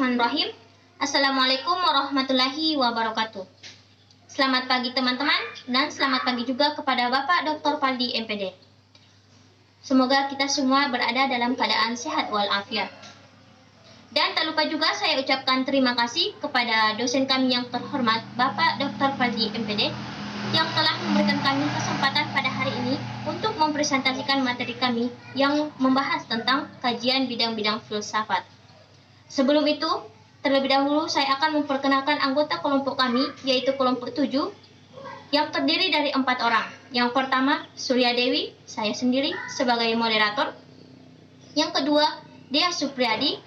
Bismillahirrahmanirrahim. Assalamualaikum warahmatullahi wabarakatuh. Selamat pagi teman-teman, dan selamat pagi juga kepada Bapak Dr. Paldi MPD. Semoga kita semua berada dalam keadaan sehat walafiat. Dan tak lupa juga saya ucapkan terima kasih kepada dosen kami yang terhormat Bapak Dr. Paldi MPD yang telah memberikan kami kesempatan pada hari ini untuk mempresentasikan materi kami yang membahas tentang kajian bidang-bidang filsafat. Sebelum itu, terlebih dahulu saya akan memperkenalkan anggota kelompok kami, yaitu kelompok 7, yang terdiri dari 4 orang. Yang pertama, Surya Dewi, saya sendiri sebagai moderator. Yang kedua, Dea Supriyadi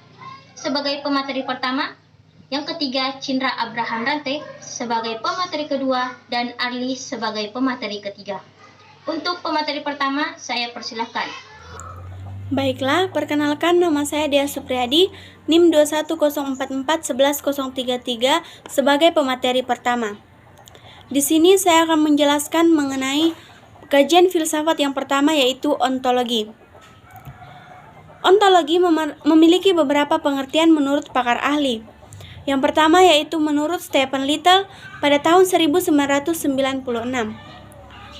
sebagai pemateri pertama. Yang ketiga, Cindra Abraham Rante sebagai pemateri kedua, dan Arli sebagai pemateri ketiga. Untuk pemateri pertama, saya persilahkan. Baiklah, perkenalkan nama saya Dea Supriyadi, NIM 21044111033 sebagai pemateri pertama. Di sini saya akan menjelaskan mengenai kajian filsafat yang pertama, yaitu ontologi. Ontologi memiliki beberapa pengertian menurut pakar ahli. Yang pertama yaitu menurut Stephen Little pada tahun 1996.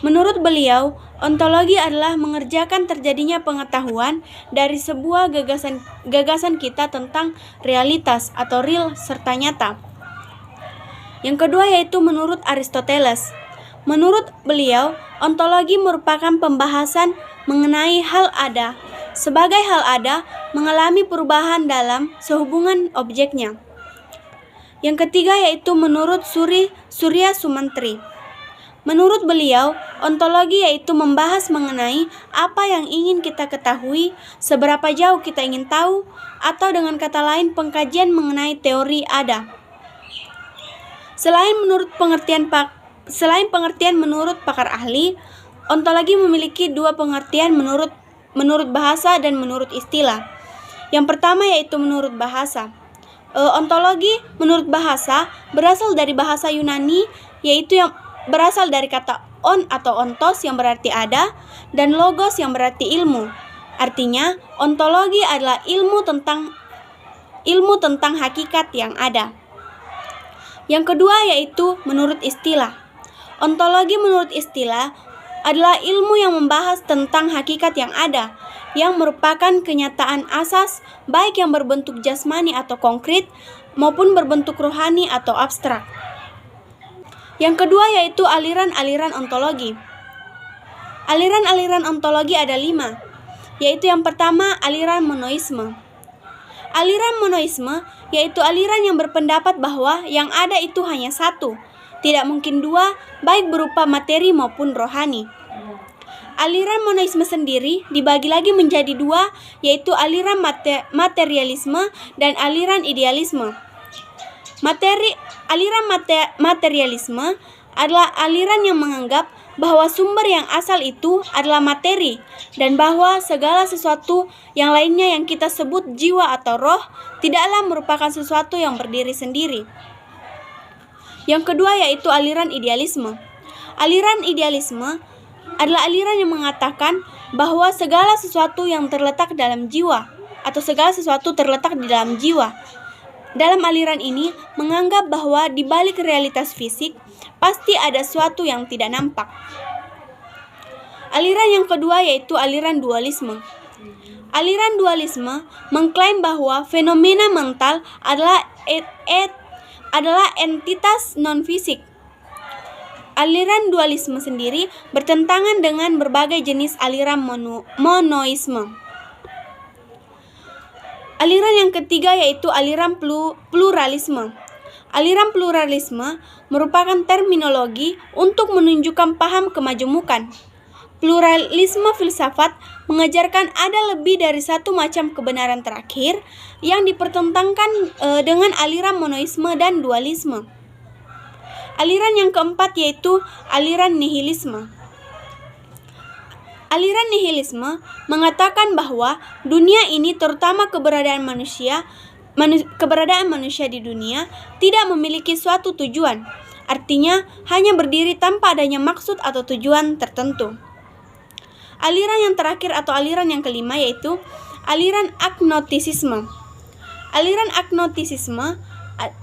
Menurut beliau, ontologi adalah mengerjakan terjadinya pengetahuan dari sebuah gagasan kita tentang realitas atau real serta nyata. Yang kedua yaitu menurut Aristoteles. Menurut beliau, ontologi merupakan pembahasan mengenai hal ada, sebagai hal ada mengalami perubahan dalam sehubungan objeknya. Yang ketiga yaitu menurut Surya Sumantri. Menurut beliau, ontologi yaitu membahas mengenai apa yang ingin kita ketahui, seberapa jauh kita ingin tahu, atau dengan kata lain pengkajian mengenai teori ada. Selain pengertian menurut pakar ahli, ontologi memiliki dua pengertian menurut bahasa dan menurut istilah. Yang pertama yaitu menurut bahasa. Ontologi menurut bahasa berasal dari bahasa Yunani, yaitu yang berasal dari kata on atau ontos yang berarti ada, dan logos yang berarti ilmu. Artinya, ontologi adalah ilmu tentang hakikat yang ada. Yang kedua yaitu menurut istilah. Ontologi menurut istilah adalah ilmu yang membahas tentang hakikat yang ada, yang merupakan kenyataan asas baik yang berbentuk jasmani atau konkret maupun berbentuk rohani atau abstrak. Yang kedua yaitu aliran-aliran ontologi. Aliran-aliran ontologi ada 5, yaitu yang pertama aliran monoisme. Aliran monoisme yaitu aliran yang berpendapat bahwa yang ada itu hanya satu, tidak mungkin dua, baik berupa materi maupun rohani. Aliran monoisme sendiri dibagi lagi menjadi 2, yaitu aliran materialisme dan aliran idealisme. Materialisme adalah aliran yang menganggap bahwa sumber yang asal itu adalah materi, dan bahwa segala sesuatu yang lainnya yang kita sebut jiwa atau roh tidaklah merupakan sesuatu yang berdiri sendiri. Yang kedua yaitu aliran idealisme. Aliran idealisme adalah aliran yang mengatakan bahwa segala sesuatu yang terletak dalam jiwa atau segala sesuatu terletak di dalam jiwa. Dalam aliran ini menganggap bahwa di balik realitas fisik pasti ada sesuatu yang tidak nampak. Aliran yang kedua yaitu aliran dualisme. Aliran dualisme mengklaim bahwa fenomena mental adalah entitas non-fisik. Aliran dualisme sendiri bertentangan dengan berbagai jenis aliran monoisme. Aliran yang ketiga yaitu aliran pluralisme. Aliran pluralisme merupakan terminologi untuk menunjukkan paham kemajemukan. Pluralisme filsafat mengajarkan ada lebih dari satu macam kebenaran terakhir yang dipertentangkan dengan aliran monoisme dan dualisme. Aliran yang keempat yaitu aliran nihilisme. Aliran nihilisme mengatakan bahwa dunia ini, terutama keberadaan manusia di dunia, tidak memiliki suatu tujuan. Artinya, hanya berdiri tanpa adanya maksud atau tujuan tertentu. Aliran yang terakhir atau aliran yang kelima yaitu aliran agnostisisme. Aliran agnostisisme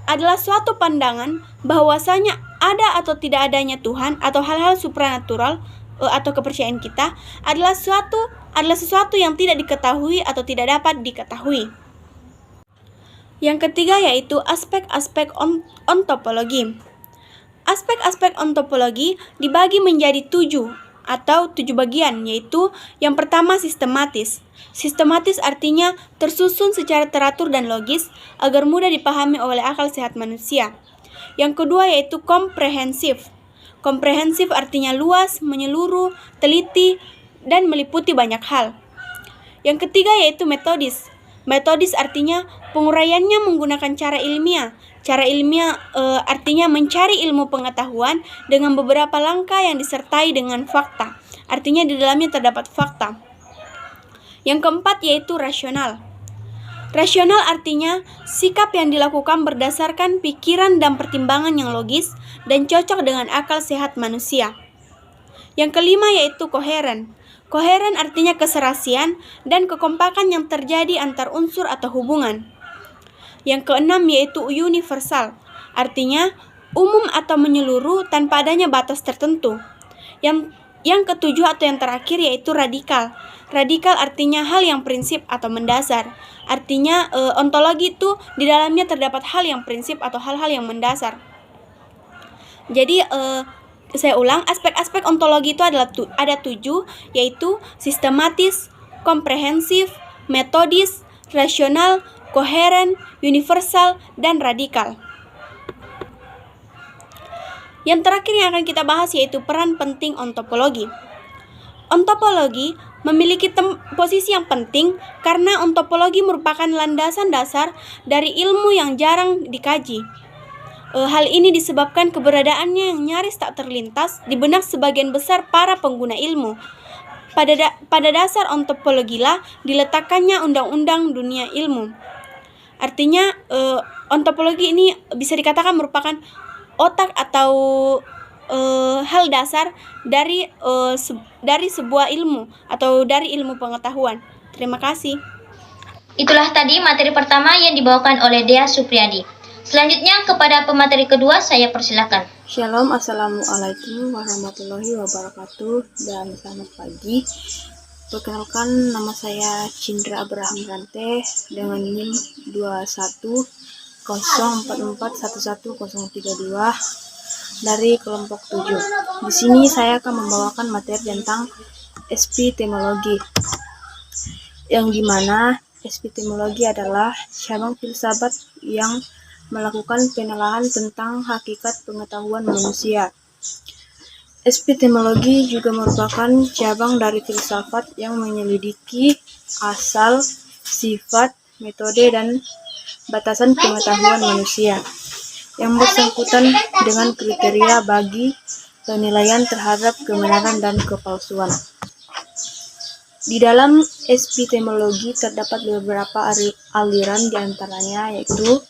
adalah suatu pandangan bahwasanya ada atau tidak adanya Tuhan atau hal-hal supranatural atau kepercayaan kita adalah sesuatu yang tidak diketahui atau tidak dapat diketahui. Yang ketiga yaitu aspek-aspek ontopologi. Aspek-aspek ontopologi dibagi menjadi 7 bagian, yaitu yang pertama sistematis. Sistematis artinya tersusun secara teratur dan logis agar mudah dipahami oleh akal sehat manusia. Yang kedua yaitu komprehensif. Komprehensif artinya luas, menyeluruh, teliti, dan meliputi banyak hal. Yang ketiga yaitu metodis. Metodis artinya penguraiannya menggunakan cara ilmiah. Cara ilmiah artinya mencari ilmu pengetahuan dengan beberapa langkah yang disertai dengan fakta. Artinya di dalamnya terdapat fakta. Yang keempat yaitu rasional. Rasional artinya sikap yang dilakukan berdasarkan pikiran dan pertimbangan yang logis dan cocok dengan akal sehat manusia. Yang kelima yaitu koheren. Koheren artinya keserasian dan kekompakan yang terjadi antar unsur atau hubungan. Yang keenam yaitu universal, artinya umum atau menyeluruh tanpa adanya batas tertentu. Yang ketujuh atau yang terakhir yaitu radikal. Radikal artinya hal yang prinsip atau mendasar. Artinya ontologi itu di dalamnya terdapat hal yang prinsip atau hal-hal yang mendasar. Jadi saya ulang, aspek-aspek ontologi itu ada 7, yaitu sistematis, komprehensif, metodis, rasional, koheren, universal, dan radikal. Yang terakhir yang akan kita bahas yaitu peran penting ontopologi. Ontopologi memiliki posisi yang penting karena ontopologi merupakan landasan dasar dari ilmu yang jarang dikaji. Hal ini disebabkan keberadaannya yang nyaris tak terlintas di benak sebagian besar para pengguna ilmu. Pada dasar ontopologilah diletakkannya undang-undang dunia ilmu. Artinya ontopologi ini bisa dikatakan merupakan otak atau hal dasar dari sebuah ilmu atau dari ilmu pengetahuan. Terima kasih. Itulah tadi materi pertama yang dibawakan oleh Dea Supriyadi. Selanjutnya kepada pemateri kedua saya persilakan. Shalom, assalamualaikum warahmatullahi wabarakatuh, dan selamat pagi. Perkenalkan, nama saya Cindra Abraham Rante dengan NIM 2104411032 dari kelompok 7. Di sini saya akan membawakan materi tentang epistemologi, yang dimana epistemologi adalah cabang filsafat yang melakukan penelaahan tentang hakikat pengetahuan manusia. Epistemologi juga merupakan cabang dari filsafat yang menyelidiki asal, sifat, metode, dan batasan pengetahuan manusia yang bersangkutan dengan kriteria bagi penilaian terhadap kebenaran dan kepalsuan. Di dalam epistemologi terdapat beberapa aliran, diantaranya yaitu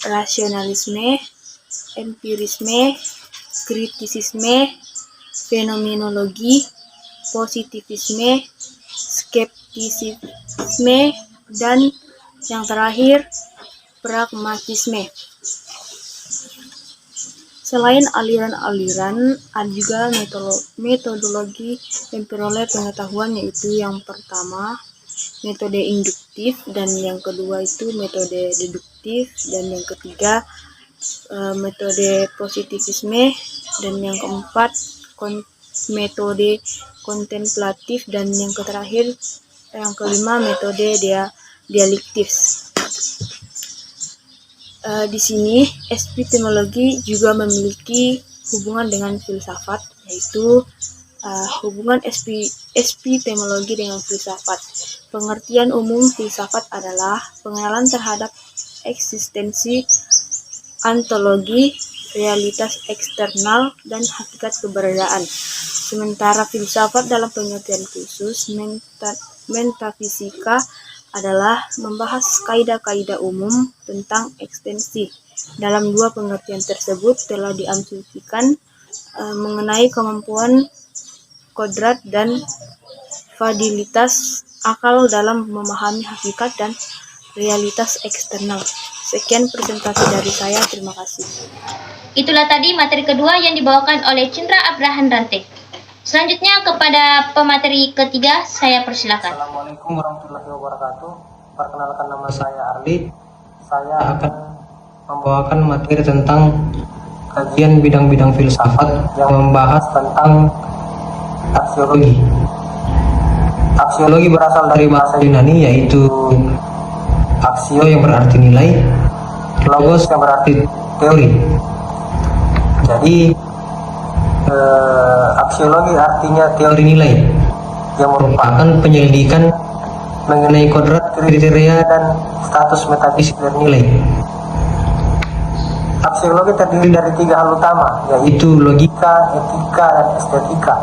rasionalisme, empirisme, kritisisme, fenomenologi, positivisme, skeptisisme, dan yang terakhir pragmatisme. Selain aliran-aliran, ada juga metodologi memperoleh pengetahuan, yaitu yang pertama metode induktif, dan yang kedua itu metode deduktif, dan yang ketiga metode positivisme, dan yang keempat metode kontemplatif, dan yang terakhir yang kelima metode dialektif. Di sini epistemologi juga memiliki hubungan dengan filsafat, yaitu hubungan epistemologi dengan filsafat. Pengertian umum filsafat adalah pengenalan terhadap eksistensi, ontologi, realitas eksternal, dan hakikat keberadaan. Sementara filsafat dalam pengertian khusus metafisika adalah membahas kaidah-kaidah umum tentang eksistensi. Dalam dua pengertian tersebut telah diasumsikan mengenai kemampuan, kodrat, dan validitas akal dalam memahami hakikat dan realitas eksternal. Sekian presentasi dari saya, terima kasih. Itulah tadi materi kedua yang dibawakan oleh Cindra Abraham Rante. Selanjutnya kepada pemateri ketiga, saya persilakan. Assalamualaikum warahmatullahi wabarakatuh. Perkenalkan, nama saya Arli. Saya akan membawakan materi tentang kajian bidang-bidang filsafat yang membahas tentang aksiologi. Aksiologi berasal dari bahasa Yunani, yaitu aksio yang berarti nilai, logos yang berarti teori. Jadi aksiologi artinya teori nilai, yang merupakan penyelidikan mengenai kodrat, kriteria, dan status metafisik dari nilai. Aksiologi terdiri dari 3 hal utama, yaitu logika, etika, dan estetika.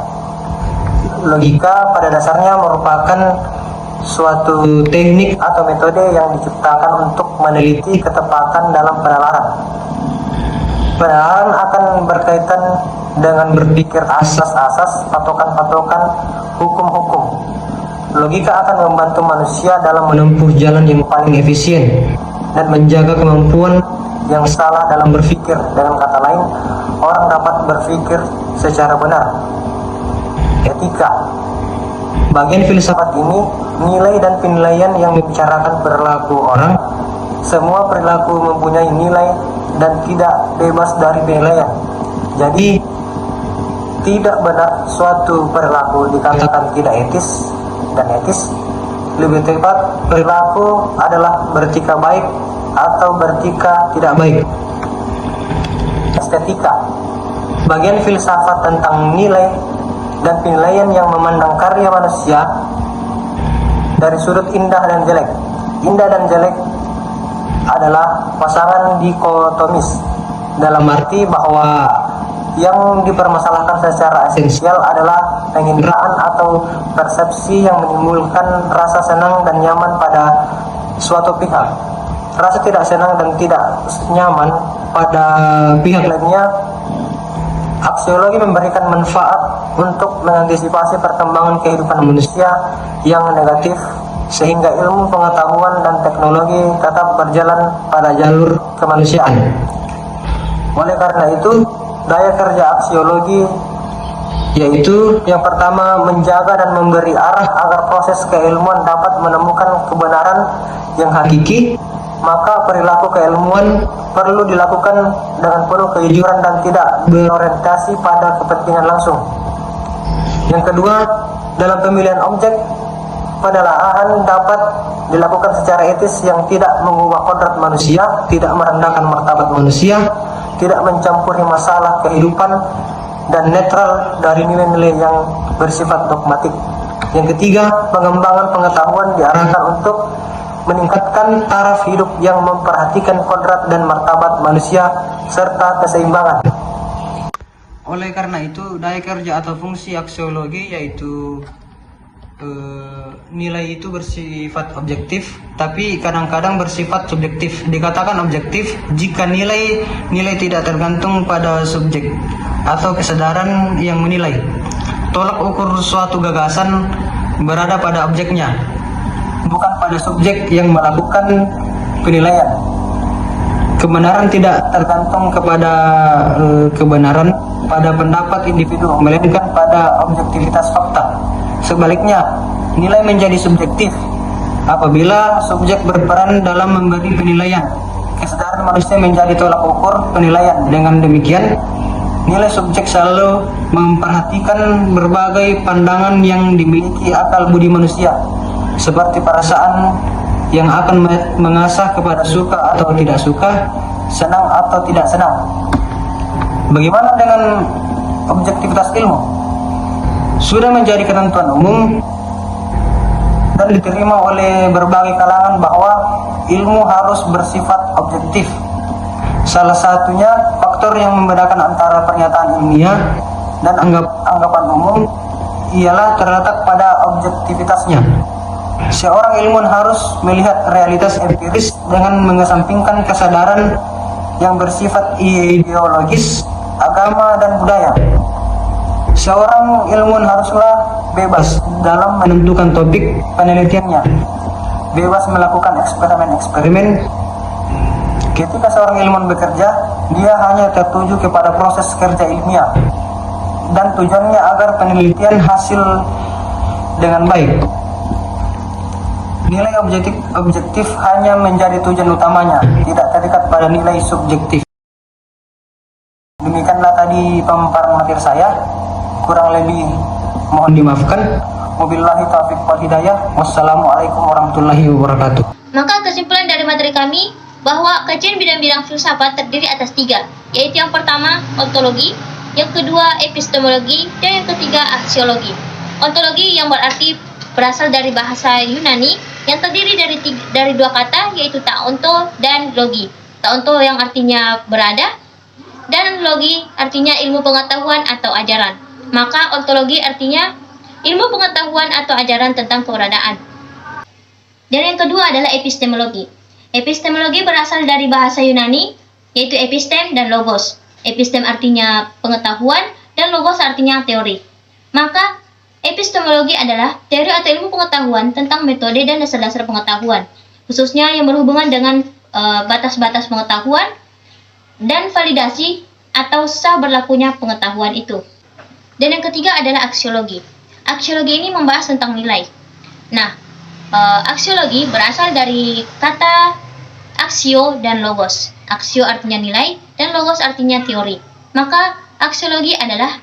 Logika pada dasarnya merupakan suatu teknik atau metode yang diciptakan untuk meneliti ketepatan dalam penalaran. Penalaran akan berkaitan dengan berpikir asas-asas, patokan-patokan, hukum-hukum. Logika akan membantu manusia dalam menempuh jalan yang paling efisien dan menjaga kemampuan yang salah dalam berpikir. Dengan kata lain, orang dapat berpikir secara benar. Etika, bagian filsafat ini, nilai dan penilaian yang membicarakan perilaku orang. Semua perilaku mempunyai nilai dan tidak bebas dari penilaian. Jadi tidak benar suatu perilaku dikatakan tidak etis dan etis. Lebih tepat, perilaku adalah bertika baik atau bertika tidak baik. Estetika, bagian filsafat tentang nilai dan penilaian yang memandang karya manusia dari sudut indah dan jelek. Indah dan jelek adalah pasangan dikotomis, dalam arti bahwa yang dipermasalahkan secara esensial adalah penginderaan atau persepsi yang menimbulkan rasa senang dan nyaman pada suatu pihak, rasa tidak senang dan tidak nyaman pada pihak lainnya. Aksiologi memberikan manfaat untuk mengantisipasi perkembangan kehidupan manusia yang negatif, sehingga ilmu pengetahuan dan teknologi tetap berjalan pada jalur kemanusiaan. Oleh karena itu, daya kerja aksiologi yaitu yang pertama, menjaga dan memberi arah agar proses keilmuan dapat menemukan kebenaran yang hakiki. Maka perilaku keilmuan perlu dilakukan dengan penuh kejujuran dan tidak berorientasi pada kepentingan langsung. Yang kedua, dalam pemilihan objek, penelaahan dapat dilakukan secara etis yang tidak mengubah kodrat manusia, tidak merendahkan martabat manusia, tidak mencampuri masalah kehidupan, dan netral dari nilai-nilai yang bersifat dogmatik. Yang ketiga, pengembangan pengetahuan diarahkan untuk meningkatkan taraf hidup yang memperhatikan kodrat dan martabat manusia serta keseimbangan. Oleh karena itu, daya kerja atau fungsi aksiologi yaitu nilai itu bersifat objektif, tapi kadang-kadang bersifat subjektif. Dikatakan objektif jika nilai tidak tergantung pada subjek atau kesadaran yang menilai. Tolak ukur suatu gagasan berada pada objeknya, bukan pada subjek yang melakukan penilaian. Kebenaran tidak tergantung kepada kebenaran pada pendapat individu, melainkan pada objektivitas fakta. Sebaliknya, nilai menjadi subjektif apabila subjek berperan dalam memberi penilaian. Kesadaran manusia menjadi tolak ukur penilaian. Dengan demikian, nilai subjek selalu memperhatikan berbagai pandangan yang dimiliki akal budi manusia, seperti perasaan yang akan mengasah kepada suka atau tidak suka, senang atau tidak senang. Bagaimana dengan objektivitas ilmu? Sudah menjadi ketentuan umum dan diterima oleh berbagai kalangan bahwa ilmu harus bersifat objektif. Salah satunya faktor yang membedakan antara pernyataan ilmiah dan anggapan umum ialah terletak pada objektivitasnya. Seorang ilmuwan harus melihat realitas empiris dengan mengesampingkan kesadaran yang bersifat ideologis, agama, dan budaya. Seorang ilmuwan haruslah bebas dalam menentukan topik penelitiannya. bebas melakukan eksperimen-eksperimen. Ketika seorang ilmuwan bekerja, dia hanya tertuju kepada proses kerja ilmiah dan tujuannya agar penelitian hasil dengan baik. Nilai objektif hanya menjadi tujuan utamanya, tidak terikat pada nilai subjektif. Demikianlah tadi pemaparan materi saya. Kurang lebih mohon dimaafkan. Wabillahi taufiq wal hidayah. Wassalamualaikum warahmatullahi wabarakatuh. Maka kesimpulan dari materi kami bahwa kajian bidang-bidang filsafat terdiri atas 3, yaitu yang pertama ontologi, yang kedua epistemologi, dan yang ketiga aksiologi. Ontologi yang berarti berasal dari bahasa Yunani yang terdiri dari 2 kata, yaitu taonto dan logi. Taonto yang artinya berada dan logi artinya ilmu pengetahuan atau ajaran. Maka ontologi artinya ilmu pengetahuan atau ajaran tentang keberadaan. Dan yang kedua adalah epistemologi. Epistemologi berasal dari bahasa Yunani, yaitu epistem dan logos. Epistem artinya pengetahuan dan logos artinya teori. Maka epistemologi adalah teori atau ilmu pengetahuan tentang metode dan dasar-dasar pengetahuan, khususnya yang berhubungan dengan batas-batas pengetahuan dan validasi atau sah berlakunya pengetahuan itu. Dan yang ketiga adalah aksiologi. Aksiologi ini membahas tentang nilai. Nah, aksiologi berasal dari kata aksio dan logos. Aksio artinya nilai dan logos artinya teori. Maka aksiologi adalah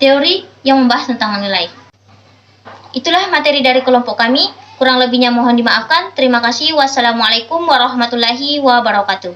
teori yang membahas tentang nilai. Itulah materi dari kelompok kami. Kurang lebihnya mohon dimaafkan. Terima kasih. Wassalamualaikum warahmatullahi wabarakatuh.